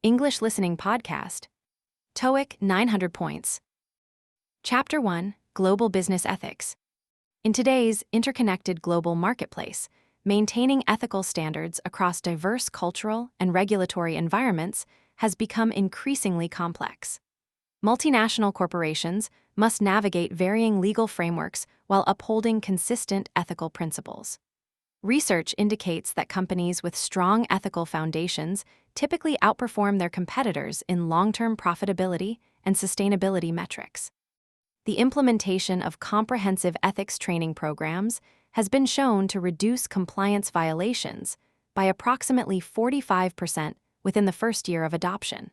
English Listening Podcast. TOEIC 900 points. Chapter 1, Global Business Ethics. In today's interconnected global marketplace, maintaining ethical standards across diverse cultural and regulatory environments has become increasingly complex. Multinational corporations must navigate varying legal frameworks while upholding consistent ethical principles. Research indicates that companies with strong ethical foundations typically outperform their competitors in long-term profitability and sustainability metrics. The implementation of comprehensive ethics training programs has been shown to reduce compliance violations by approximately 45% within the first year of adoption.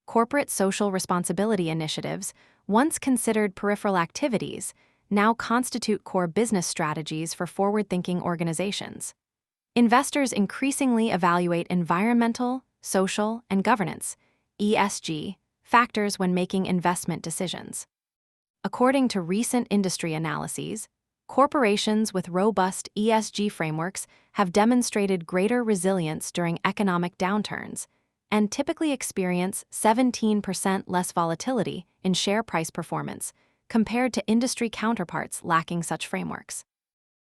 Corporate social responsibility initiatives, once considered peripheral activities, now constitute core business strategies for forward-thinking organizations. Investors increasingly evaluate environmental, social, and governance (ESG) factors when making investment decisions. According to recent industry analyses, corporations with robust ESG frameworks have demonstrated greater resilience during economic downturns and typically experience 17% less volatility in share price performance compared to industry counterparts lacking such frameworks.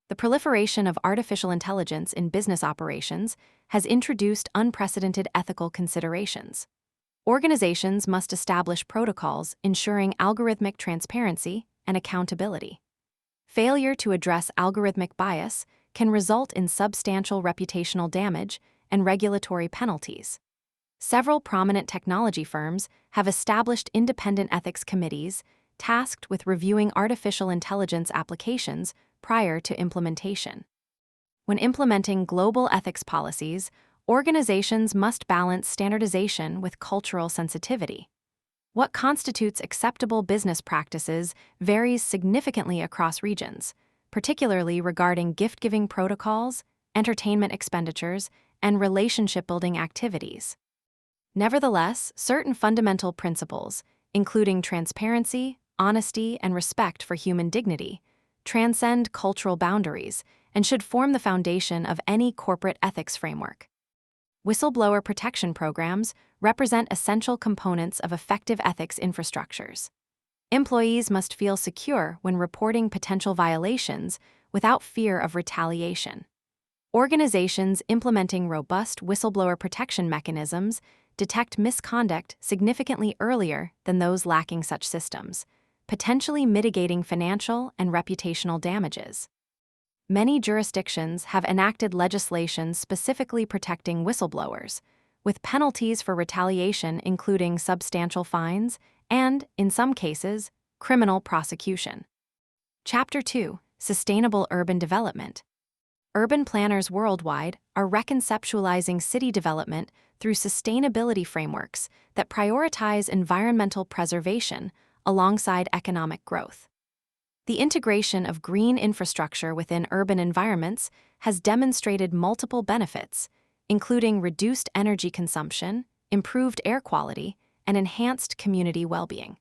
The proliferation of artificial intelligence in business operations has introduced unprecedented ethical considerations. Organizations must establish protocols ensuring algorithmic transparency and accountability. Failure to address algorithmic bias can result in substantial reputational damage and regulatory penalties. Several prominent technology firms have established independent ethics committees tasked with reviewing artificial intelligence applications prior to implementation. When implementing global ethics policies, organizations must balance standardization with cultural sensitivity. What constitutes acceptable business practices varies significantly across regions, particularly regarding gift-giving protocols, entertainment expenditures, and relationship-building activities. Nevertheless, certain fundamental principles, including transparency, honesty, and respect for human dignity, transcend cultural boundaries and should form the foundation of any corporate ethics framework. Whistleblower protection programs represent essential components of effective ethics infrastructures. Employees must feel secure when reporting potential violations without fear of retaliation. Organizations implementing robust whistleblower protection mechanisms detect misconduct significantly earlier than those lacking such systems, potentially mitigating financial and reputational damages. Many jurisdictions have enacted legislation specifically protecting whistleblowers, with penalties for retaliation including substantial fines and, in some cases, criminal prosecution. Chapter 2, Sustainable Urban Development. Urban planners worldwide are reconceptualizing city development through sustainability frameworks that prioritize environmental preservation alongside economic growth. The integration of green infrastructure within urban environments has demonstrated multiple benefits, including reduced energy consumption, improved air quality, and enhanced community well-being.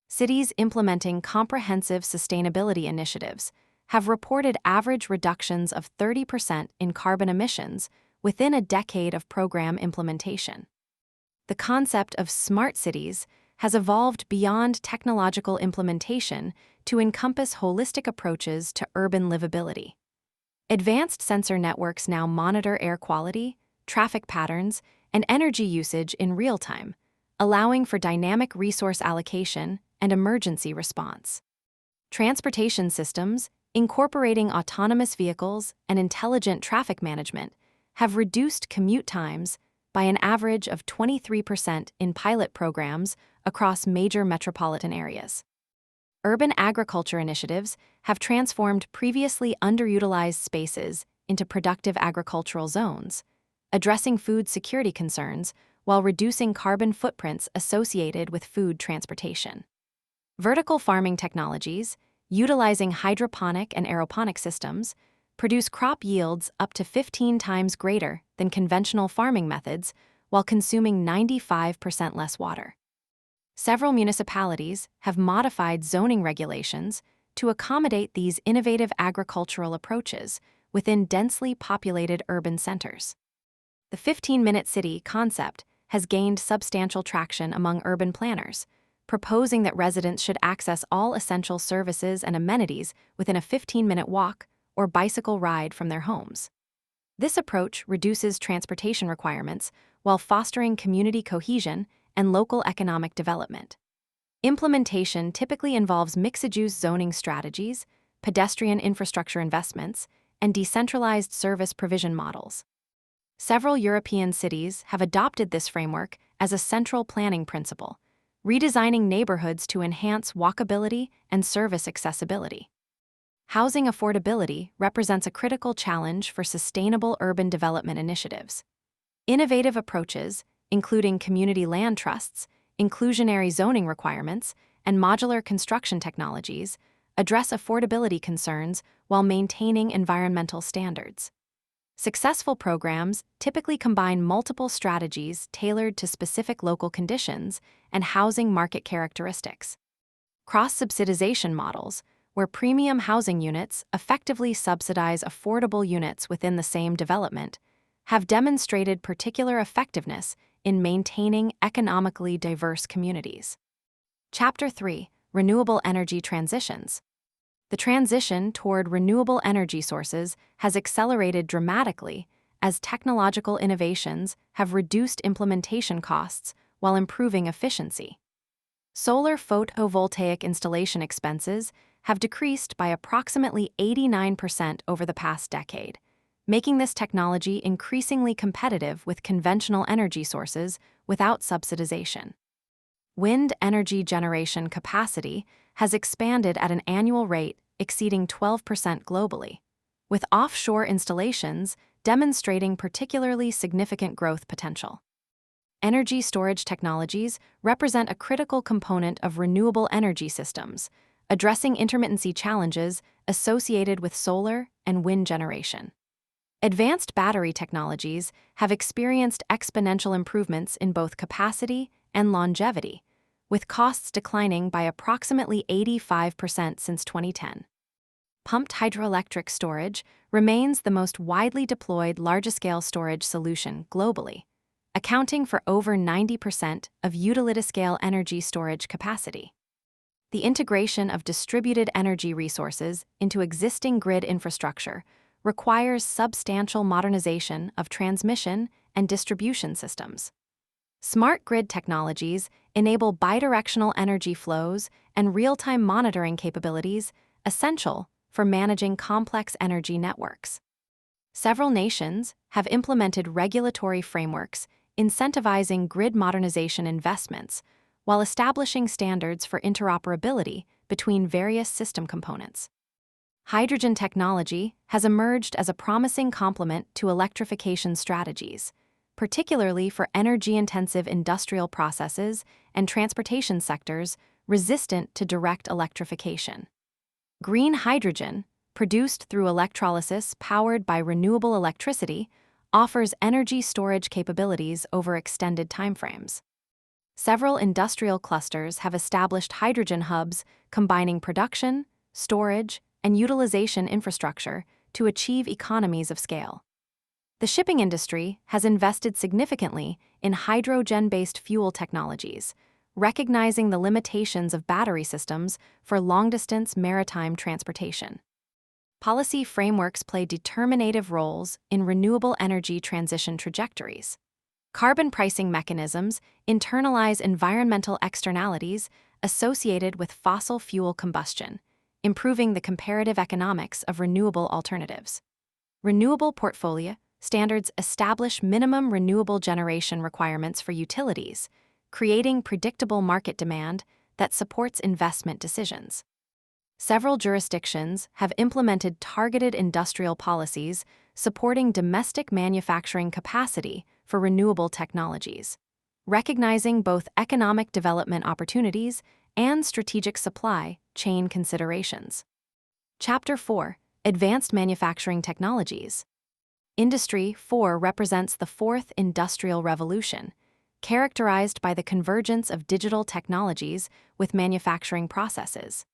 Cities implementing comprehensive sustainability initiatives have reported average reductions of 30% in carbon emissions within a decade of program implementation. The concept of smart cities has evolved beyond technological implementation to encompass holistic approaches to urban livability. Advanced sensor networks now monitor air quality, traffic patterns, and energy usage in real time, allowing for dynamic resource allocation and emergency response. Transportation systems, incorporating autonomous vehicles and intelligent traffic management, have reduced commute times by an average of 23% in pilot programs across major metropolitan areas. Urban agriculture initiatives have transformed previously underutilized spaces into productive agricultural zones, addressing food security concerns while reducing carbon footprints associated with food transportation. Vertical farming technologies, utilizing hydroponic and aeroponic systems, produce crop yields up to 15 times greater than conventional farming methods while consuming 95% less water. Several municipalities have modified zoning regulations to accommodate these innovative agricultural approaches within densely populated urban centers. The 15-minute city concept has gained substantial traction among urban planners, proposing that residents should access all essential services and amenities within a 15-minute walk or bicycle ride from their homes. This approach reduces transportation requirements while fostering community cohesion and local economic development. Implementation typically involves mixed-use zoning strategies, pedestrian infrastructure investments, and decentralized service provision models. Several European cities have adopted this framework as a central planning principle, redesigning neighborhoods to enhance walkability and service accessibility. Housing affordability represents a critical challenge for sustainable urban development initiatives. Innovative approaches, including community land trusts, inclusionary zoning requirements, and modular construction technologies, address affordability concerns while maintaining environmental standards. Successful programs typically combine multiple strategies tailored to specific local conditions and housing market characteristics. Cross-subsidization models, where premium housing units effectively subsidize affordable units within the same development, have demonstrated particular effectiveness in maintaining economically diverse communities. Chapter 3: Renewable Energy Transitions. The transition toward renewable energy sources has accelerated dramatically as technological innovations have reduced implementation costs while improving efficiency. Solar photovoltaic installation expenses have decreased by approximately 89% over the past decade, making this technology increasingly competitive with conventional energy sources without subsidization. Wind energy generation capacity has expanded at an annual rate exceeding 12% globally, with offshore installations demonstrating particularly significant growth potential. Energy storage technologies represent a critical component of renewable energy systems, addressing intermittency challenges associated with solar and wind generation. Advanced battery technologies have experienced exponential improvements in both capacity and longevity, with costs declining by approximately 85% since 2010. Pumped hydroelectric storage remains the most widely deployed large-scale storage solution globally, accounting for over 90% of utility-scale energy storage capacity. The integration of distributed energy resources into existing grid infrastructure requires substantial modernization of transmission and distribution systems. Smart grid technologies enable bidirectional energy flows and real-time monitoring capabilities essential for managing complex energy networks. Several nations have implemented regulatory frameworks incentivizing grid modernization investments while establishing standards for interoperability between various system components. Hydrogen technology has emerged as a promising complement to electrification strategies, particularly for energy-intensive industrial processes and transportation sectors resistant to direct electrification. Green hydrogen, produced through electrolysis powered by renewable electricity, offers energy storage capabilities over extended timeframes. Several industrial clusters have established hydrogen hubs combining production, storage, and utilization infrastructure to achieve economies of scale. The shipping industry has invested significantly in hydrogen-based fuel technologies, recognizing the limitations of battery systems for long-distance maritime transportation. Policy frameworks play determinative roles in renewable energy transition trajectories. Carbon pricing mechanisms internalize environmental externalities associated with fossil fuel combustion, improving the comparative economics of renewable alternatives. Renewable portfolio standards establish minimum renewable generation requirements for utilities, creating predictable market demand that supports investment decisions. Several jurisdictions have implemented targeted industrial policies supporting domestic manufacturing capacity for renewable technologies, recognizing both economic development opportunities and strategic supply chain considerations. Chapter 4: Advanced Manufacturing Technologies. Industry 4 represents the fourth industrial revolution, characterized by the convergence of digital technologies with manufacturing processes.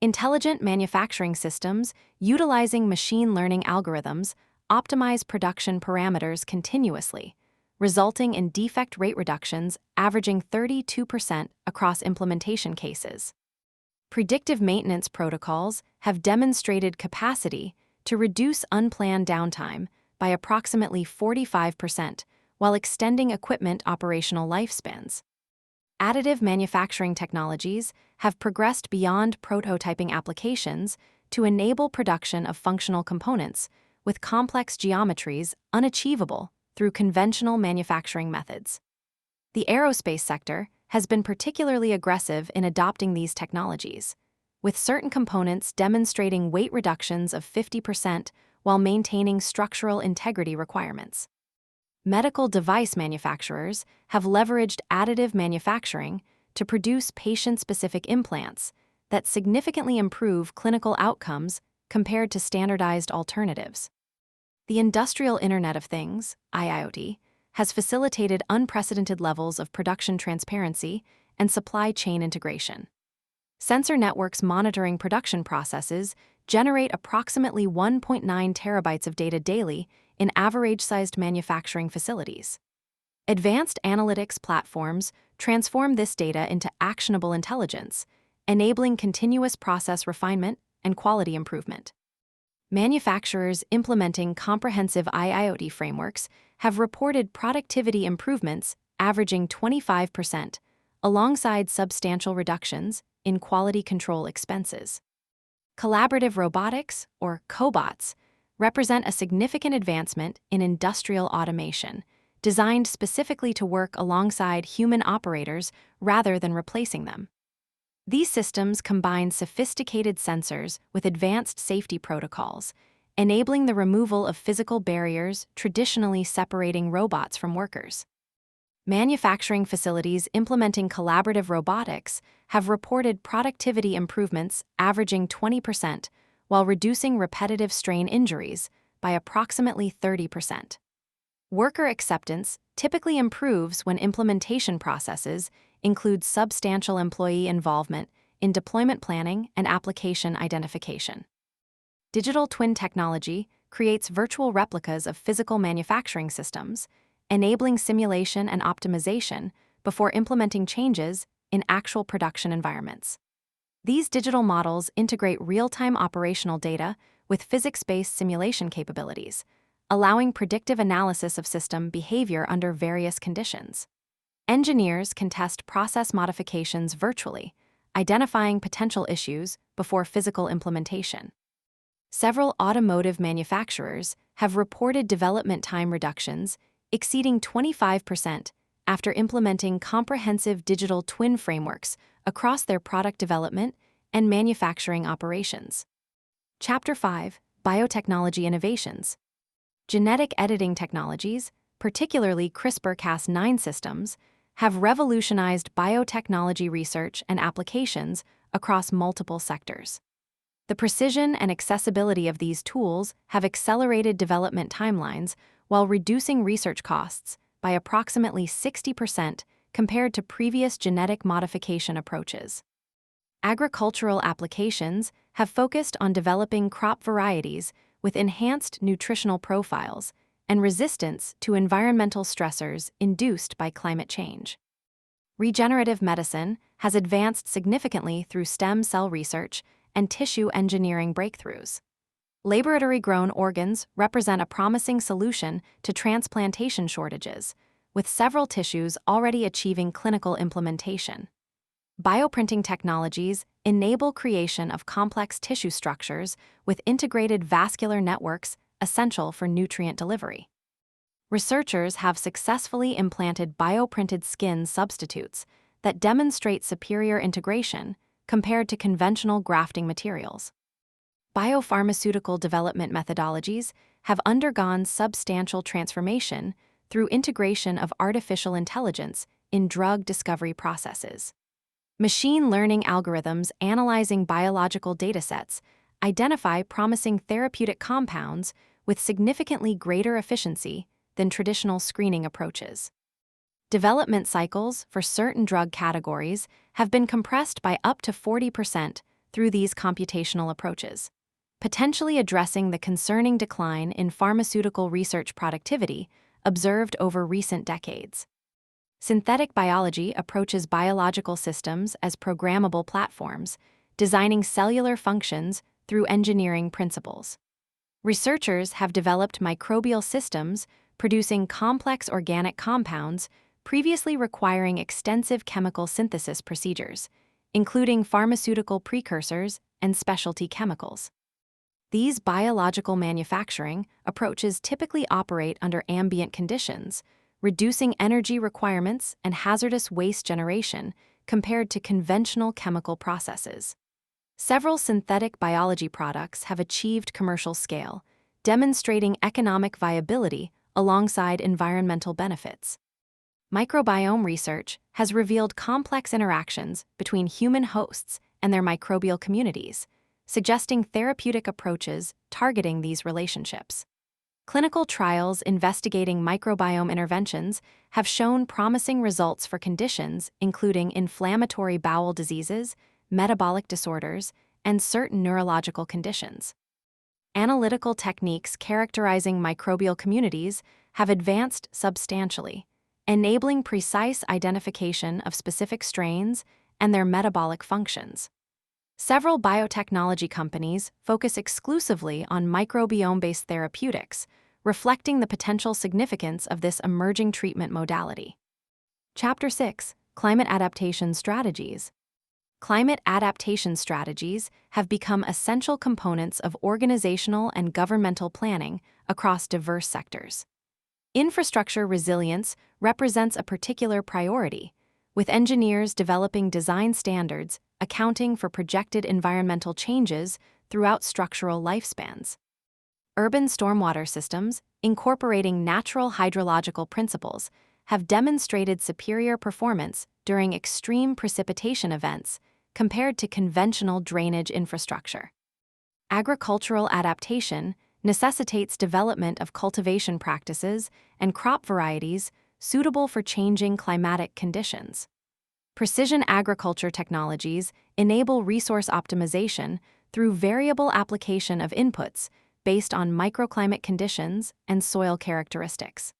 Intelligent manufacturing systems, utilizing machine learning algorithms, optimize production parameters continuously, resulting in defect rate reductions averaging 32% across implementation cases. Predictive maintenance protocols have demonstrated capacity to reduce unplanned downtime by approximately 45% while extending equipment operational lifespans. Additive manufacturing technologies have progressed beyond prototyping applications to enable production of functional components with complex geometries unachievable through conventional manufacturing methods. The aerospace sector has been particularly aggressive in adopting these technologies, with certain components demonstrating weight reductions of 50% while maintaining structural integrity requirements. Medical device manufacturers have leveraged additive manufacturing to produce patient-specific implants that significantly improve clinical outcomes compared to standardized alternatives. The Industrial Internet of Things, IIoT, has facilitated unprecedented levels of production transparency and supply chain integration. Sensor networks monitoring production processes generate approximately 1.9 terabytes of data daily in average-sized manufacturing facilities. Advanced analytics platforms transform this data into actionable intelligence, enabling continuous process refinement and quality improvement. Manufacturers implementing comprehensive IIoT frameworks have reported productivity improvements averaging 25%, alongside substantial reductions in quality control expenses. Collaborative robotics, or cobots, represent a significant advancement in industrial automation, designed specifically to work alongside human operators rather than replacing them. These systems combine sophisticated sensors with advanced safety protocols, enabling the removal of physical barriers traditionally separating robots from workers. Manufacturing facilities implementing collaborative robotics have reported productivity improvements averaging 20%, while reducing repetitive strain injuries by approximately 30%. Worker acceptance typically improves when implementation processes include substantial employee involvement in deployment planning and application identification. Digital twin technology creates virtual replicas of physical manufacturing systems, enabling simulation and optimization before implementing changes in actual production environments. These digital models integrate real-time operational data with physics-based simulation capabilities, allowing predictive analysis of system behavior under various conditions. Engineers can test process modifications virtually, identifying potential issues before physical implementation. Several automotive manufacturers have reported development time reductions exceeding 25% after implementing comprehensive digital twin frameworks across their product development and manufacturing operations. Chapter 5: Biotechnology Innovations. Genetic editing technologies, particularly CRISPR-Cas9 systems, have revolutionized biotechnology research and applications across multiple sectors. The precision and accessibility of these tools have accelerated development timelines while reducing research costs by approximately 60% compared to previous genetic modification approaches. Agricultural applications have focused on developing crop varieties with enhanced nutritional profiles and resistance to environmental stressors induced by climate change. Regenerative medicine has advanced significantly through stem cell research and tissue engineering breakthroughs. Laboratory-grown organs represent a promising solution to transplantation shortages, with several tissues already achieving clinical implementation. Bioprinting technologies enable creation of complex tissue structures with integrated vascular networks essential for nutrient delivery. Researchers have successfully implanted bioprinted skin substitutes that demonstrate superior integration compared to conventional grafting materials. Biopharmaceutical development methodologies have undergone substantial transformation through integration of artificial intelligence in drug discovery processes. Machine learning algorithms analyzing biological datasets identify promising therapeutic compounds with significantly greater efficiency than traditional screening approaches. Development cycles for certain drug categories have been compressed by up to 40% through these computational approaches, potentially addressing the concerning decline in pharmaceutical research productivity observed over recent decades. Synthetic biology approaches biological systems as programmable platforms, designing cellular functions through engineering principles. Researchers have developed microbial systems producing complex organic compounds previously requiring extensive chemical synthesis procedures, including pharmaceutical precursors and specialty chemicals. These biological manufacturing approaches typically operate under ambient conditions, reducing energy requirements and hazardous waste generation compared to conventional chemical processes. Several synthetic biology products have achieved commercial scale, demonstrating economic viability alongside environmental benefits. Microbiome research has revealed complex interactions between human hosts and their microbial communities, suggesting therapeutic approaches targeting these relationships. Clinical trials investigating microbiome interventions have shown promising results for conditions including inflammatory bowel diseases, metabolic disorders, and certain neurological conditions. Analytical techniques characterizing microbial communities have advanced substantially, enabling precise identification of specific strains and their metabolic functions. Several biotechnology companies focus exclusively on microbiome-based therapeutics, reflecting the potential significance of this emerging treatment modality. Chapter 6: Climate Adaptation Strategies. Climate adaptation strategies have become essential components of organizational and governmental planning across diverse sectors. Infrastructure resilience represents a particular priority, with engineers developing design standards accounting for projected environmental changes throughout structural lifespans. Urban stormwater systems, incorporating natural hydrological principles, have demonstrated superior performance during extreme precipitation events compared to conventional drainage infrastructure. Agricultural adaptation necessitates development of cultivation practices and crop varieties suitable for changing climatic conditions. Precision agriculture technologies enable resource optimization through variable application of inputs based on microclimate conditions and soil characteristics.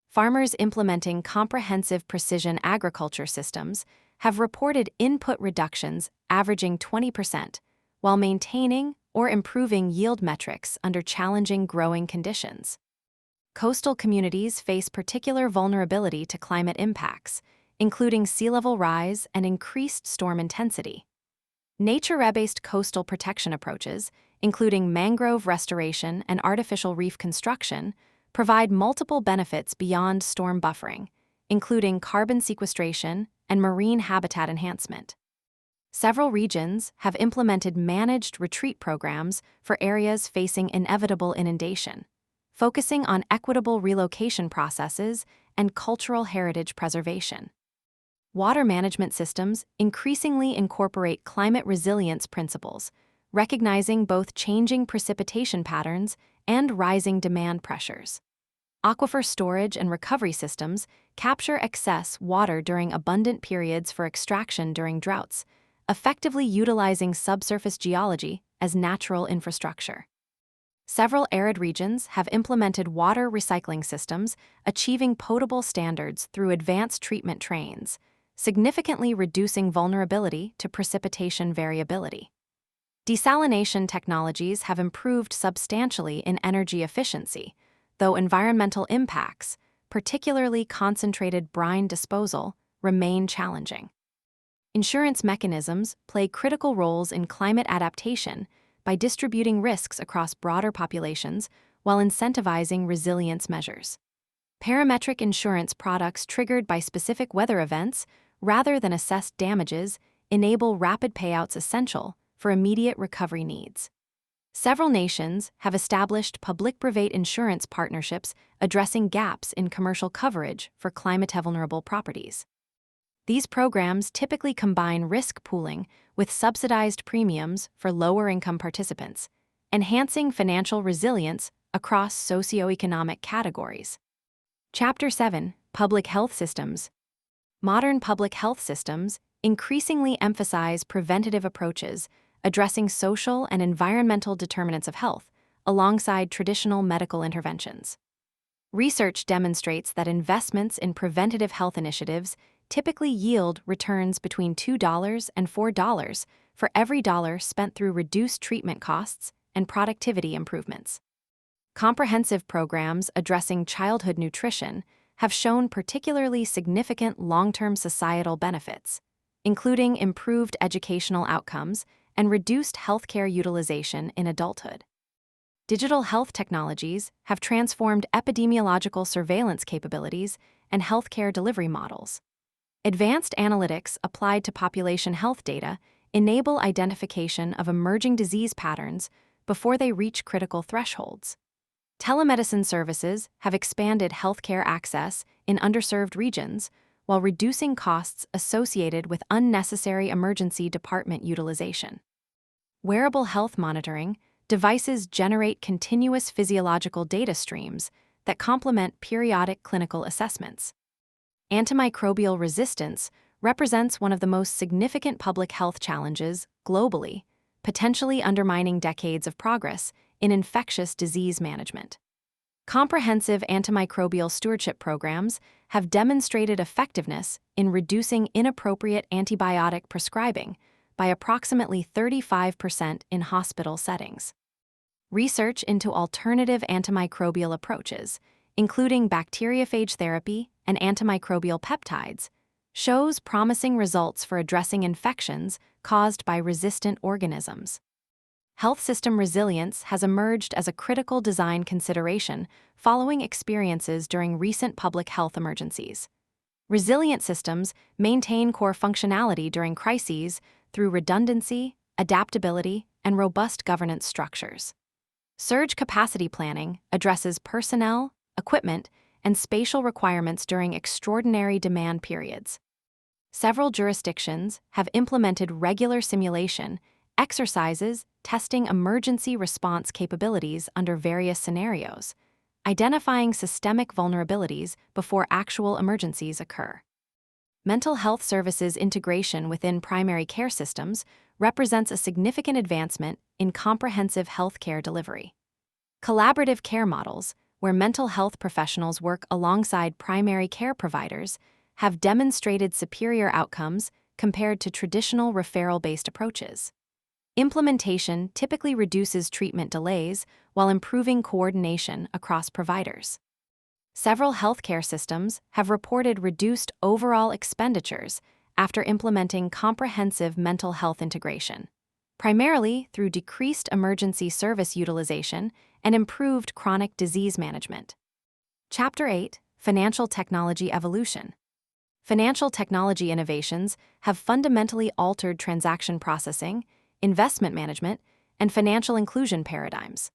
Farmers implementing comprehensive precision agriculture systems have reported input reductions averaging 20%, while maintaining or improving yield metrics under challenging growing conditions. Coastal communities face particular vulnerability to climate impacts, including sea level rise and increased storm intensity. Nature-based coastal protection approaches, including mangrove restoration and artificial reef construction, provide multiple benefits beyond storm buffering, including carbon sequestration and marine habitat enhancement. Several regions have implemented managed retreat programs for areas facing inevitable inundation, focusing on equitable relocation processes and cultural heritage preservation. Water management systems increasingly incorporate climate resilience principles, recognizing both changing precipitation patterns and rising demand pressures. Aquifer storage and recovery systems capture excess water during abundant periods for extraction during droughts, effectively utilizing subsurface geology as natural infrastructure. Several arid regions have implemented water recycling systems, achieving potable standards through advanced treatment trains, significantly reducing vulnerability to precipitation variability. Desalination technologies have improved substantially in energy efficiency, though environmental impacts, particularly concentrated brine disposal, remain challenging. Insurance mechanisms play critical roles in climate adaptation by distributing risks across broader populations while incentivizing resilience measures. Parametric insurance products triggered by specific weather events, rather than assessed damages, enable rapid payouts essential for immediate recovery needs. Several nations have established public-private insurance partnerships addressing gaps in commercial coverage for climate-vulnerable properties. These programs typically combine risk pooling with subsidized premiums for lower-income participants, enhancing financial resilience across socioeconomic categories. Chapter 7: Public Health Systems. Modern public health systems increasingly emphasize preventative approaches addressing social and environmental determinants of health alongside traditional medical interventions. Research demonstrates that investments in preventative health initiatives typically yield returns between $2 and $4 for every dollar spent through reduced treatment costs and productivity improvements. Comprehensive programs addressing childhood nutrition have shown particularly significant long-term societal benefits, including improved educational outcomes and reduced healthcare utilization in adulthood. Digital health technologies have transformed epidemiological surveillance capabilities and healthcare delivery models. Advanced analytics applied to population health data enable identification of emerging disease patterns before they reach critical thresholds. Telemedicine services have expanded healthcare access in underserved regions while reducing costs associated with unnecessary emergency department utilization. Wearable health monitoring devices generate continuous physiological data streams that complement periodic clinical assessments. Antimicrobial resistance represents one of the most significant public health challenges globally, potentially undermining decades of progress in infectious disease management. Comprehensive antimicrobial stewardship programs have demonstrated effectiveness in reducing inappropriate antibiotic prescribing by approximately 35% in hospital settings. Research into alternative antimicrobial approaches, including bacteriophage therapy and antimicrobial peptides, shows promising results for addressing infections caused by resistant organisms. Health system resilience has emerged as a critical design consideration following experiences during recent public health emergencies. Resilient systems maintain core functionality during crises through redundancy, adaptability, and robust governance structures. Surge capacity planning addresses personnel, equipment, and spatial requirements during extraordinary demand periods. Several jurisdictions have implemented regular simulation exercises testing emergency response capabilities under various scenarios, identifying systemic vulnerabilities before actual emergencies occur. Mental health services integration within primary care systems represents a significant advancement in comprehensive healthcare delivery. Collaborative care models, where mental health professionals work alongside primary care providers, have demonstrated superior outcomes compared to traditional referral-based approaches. Implementation typically reduces treatment delays while improving coordination across providers. Several healthcare systems have reported reduced overall expenditures after implementing comprehensive mental health integration, primarily through decreased emergency service utilization and improved chronic disease management. Chapter 8: Financial Technology Evolution. Financial technology innovations have fundamentally altered transaction processing, investment management, and financial inclusion paradigms.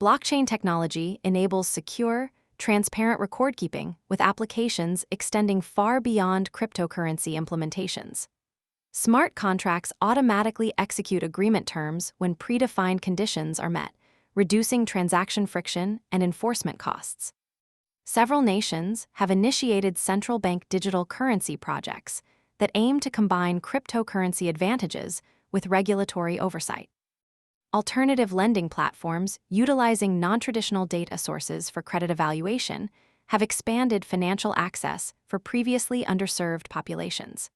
Blockchain technology enables secure, transparent record-keeping with applications extending far beyond cryptocurrency implementations. Smart contracts automatically execute agreement terms when predefined conditions are met, reducing transaction friction and enforcement costs. Several nations have initiated central bank digital currency projects that aim to combine cryptocurrency advantages with regulatory oversight. Alternative lending platforms utilizing non-traditional data sources for credit evaluation have expanded financial access for previously underserved populations.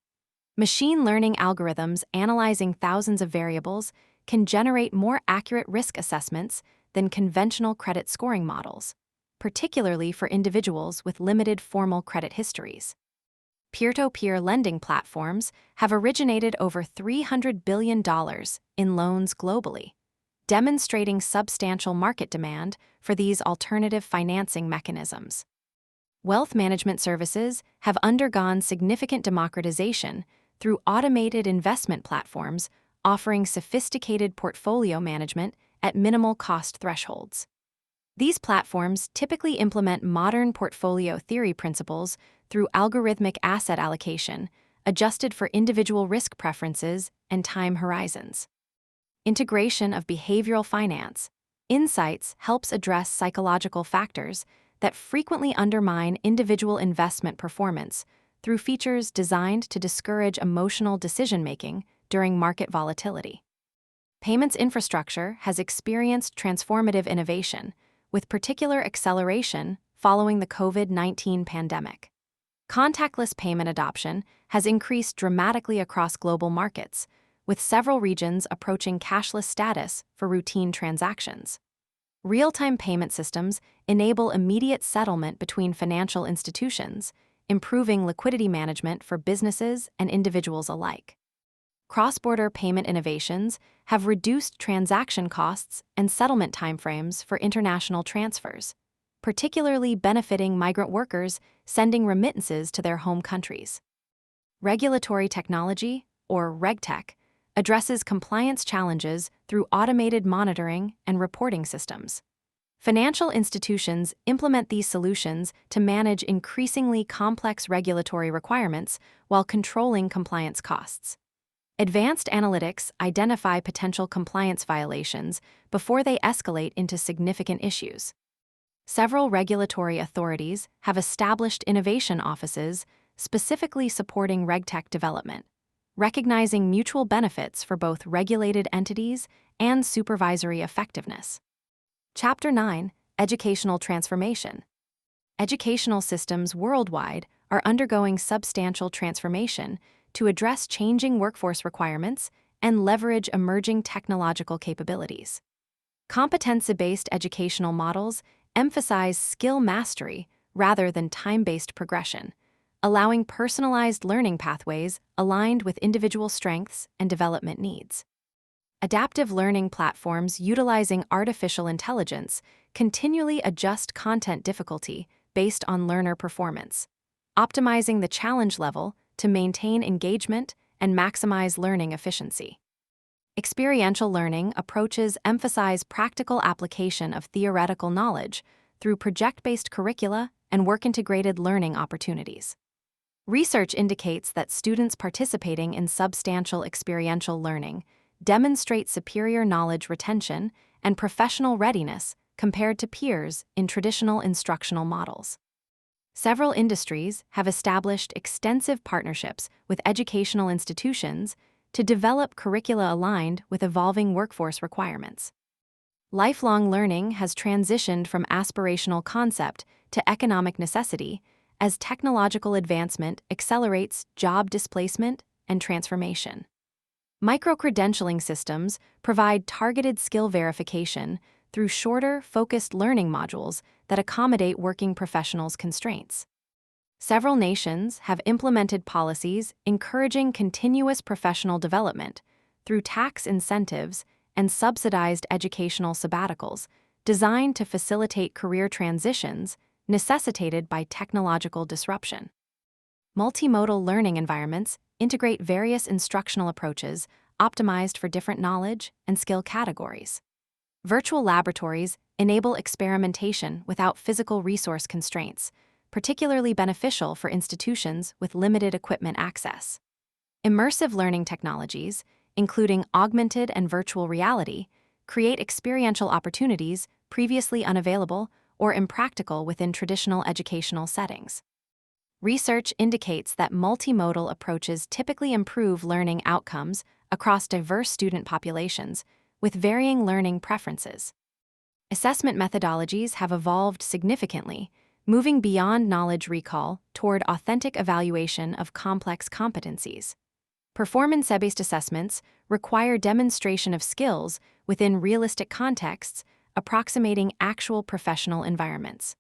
Machine learning algorithms analyzing thousands of variables can generate more accurate risk assessments than conventional credit scoring models, particularly for individuals with limited formal credit histories. Peer-to-peer lending platforms have originated over $300 billion in loans globally, demonstrating substantial market demand for these alternative financing mechanisms. Wealth management services have undergone significant democratization through automated investment platforms offering sophisticated portfolio management at minimal cost thresholds. These platforms typically implement modern portfolio theory principles through algorithmic asset allocation, adjusted for individual risk preferences and time horizons. Integration of behavioral finance insights helps address psychological factors that frequently undermine individual investment performance through features designed to discourage emotional decision-making during market volatility. Payments infrastructure has experienced transformative innovation, with particular acceleration following the COVID-19 pandemic. Contactless payment adoption has increased dramatically across global markets, with several regions approaching cashless status for routine transactions. Real-time payment systems enable immediate settlement between financial institutions, improving liquidity management for businesses and individuals alike. Cross-border payment innovations have reduced transaction costs and settlement timeframes for international transfers, particularly benefiting migrant workers sending remittances to their home countries. Regulatory technology, or RegTech, addresses compliance challenges through automated monitoring and reporting systems. Financial institutions implement these solutions to manage increasingly complex regulatory requirements while controlling compliance costs. Advanced analytics identify potential compliance violations before they escalate into significant issues. Several regulatory authorities have established innovation offices specifically supporting RegTech development, recognizing mutual benefits for both regulated entities and supervisory effectiveness. Chapter 9: Educational Transformation. Educational systems worldwide are undergoing substantial transformation to address changing workforce requirements and leverage emerging technological capabilities. Competency-based educational models emphasize skill mastery rather than time-based progression, allowing personalized learning pathways aligned with individual strengths and development needs. Adaptive learning platforms utilizing artificial intelligence continually adjust content difficulty based on learner performance, optimizing the challenge level to maintain engagement and maximize learning efficiency. Experiential learning approaches emphasize practical application of theoretical knowledge through project-based curricula and work-integrated learning opportunities. Research indicates that students participating in substantial experiential learning demonstrate superior knowledge retention and professional readiness compared to peers in traditional instructional models. Several industries have established extensive partnerships with educational institutions to develop curricula aligned with evolving workforce requirements. Lifelong learning has transitioned from aspirational concept to economic necessity as technological advancement accelerates job displacement and transformation. Micro-credentialing systems provide targeted skill verification through shorter, focused learning modules that accommodate working professionals' constraints. Several nations have implemented policies encouraging continuous professional development through tax incentives and subsidized educational sabbaticals designed to facilitate career transitions necessitated by technological disruption. Multimodal learning environments integrate various instructional approaches optimized for different knowledge and skill categories. Virtual laboratories enable experimentation without physical resource constraints, particularly beneficial for institutions with limited equipment access. Immersive learning technologies, including augmented and virtual reality, create experiential opportunities previously unavailable or impractical within traditional educational settings. Research indicates that multimodal approaches typically improve learning outcomes across diverse student populations with varying learning preferences. Assessment methodologies have evolved significantly, moving beyond knowledge recall toward authentic evaluation of complex competencies. Performance-based assessments require demonstration of skills within realistic contexts, approximating actual professional environments.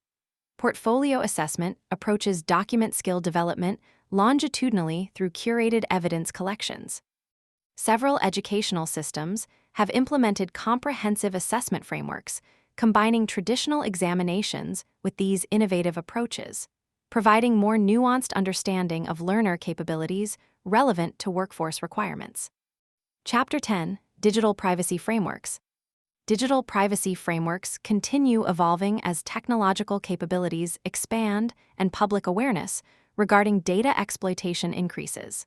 Portfolio assessment approaches document skill development longitudinally through curated evidence collections. Several educational systems have implemented comprehensive assessment frameworks, combining traditional examinations with these innovative approaches, providing more nuanced understanding of learner capabilities relevant to workforce requirements. Chapter 10: Digital Privacy Frameworks. Digital privacy frameworks continue evolving as technological capabilities expand and public awareness regarding data exploitation increases.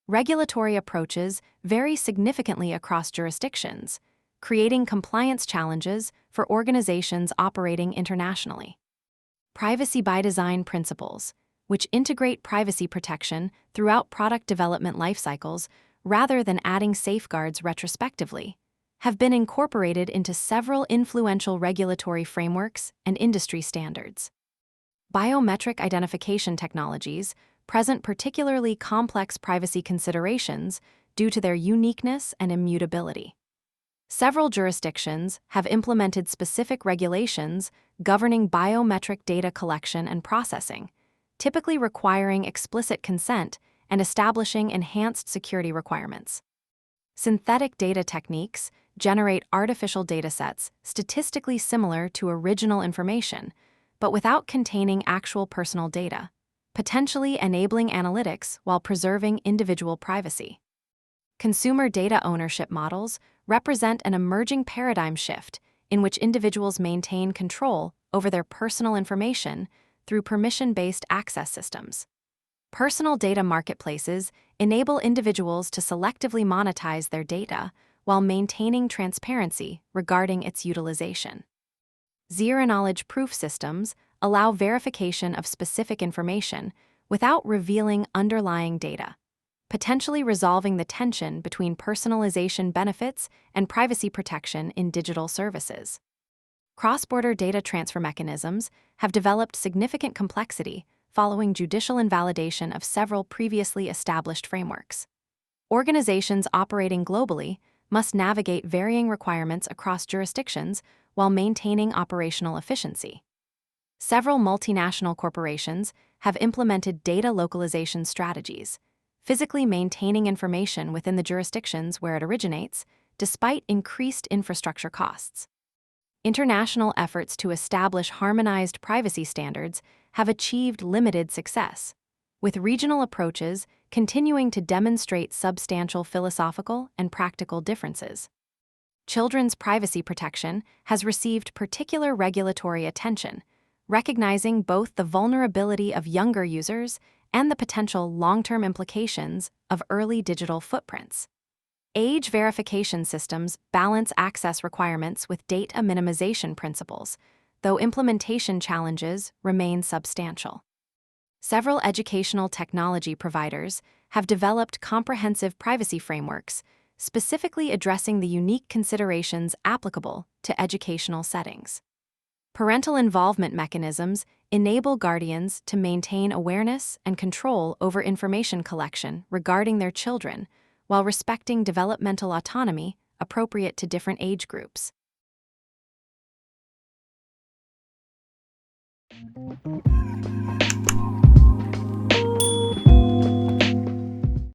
Regulatory approaches vary significantly across jurisdictions, creating compliance challenges for organizations operating internationally. Privacy by design principles, which integrate privacy protection throughout product development lifecycles rather than adding safeguards retrospectively, have been incorporated into several influential regulatory frameworks and industry standards. Biometric identification technologies present particularly complex privacy considerations due to their uniqueness and immutability. Several jurisdictions have implemented specific regulations governing biometric data collection and processing, typically requiring explicit consent and establishing enhanced security requirements. Synthetic data techniques generate artificial datasets statistically similar to original information, but without containing actual personal data, potentially enabling analytics while preserving individual privacy. Consumer data ownership models represent an emerging paradigm shift in which individuals maintain control over their personal information through permission-based access systems. Personal data marketplaces enable individuals to selectively monetize their data while maintaining transparency regarding its utilization. Zero-knowledge proof systems allow verification of specific information without revealing underlying data, potentially resolving the tension between personalization benefits and privacy protection in digital services. Cross-border data transfer mechanisms have developed significant complexity following judicial invalidation of several previously established frameworks. Organizations operating globally must navigate varying requirements across jurisdictions while maintaining operational efficiency. Several multinational corporations have implemented data localization strategies, physically maintaining information within the jurisdictions where it originates, despite increased infrastructure costs. International efforts to establish harmonized privacy standards have achieved limited success, with regional approaches continuing to demonstrate substantial philosophical and practical differences. Children's privacy protection has received particular regulatory attention, recognizing both the vulnerability of younger users and the potential long-term implications of early digital footprints. Age verification systems balance access requirements with data minimization principles, though implementation challenges remain substantial. Several educational technology providers have developed comprehensive privacy frameworks, specifically addressing the unique considerations applicable to educational settings. Parental involvement mechanisms enable guardians to maintain awareness and control over information collection regarding their children, while respecting developmental autonomy appropriate to different age groups.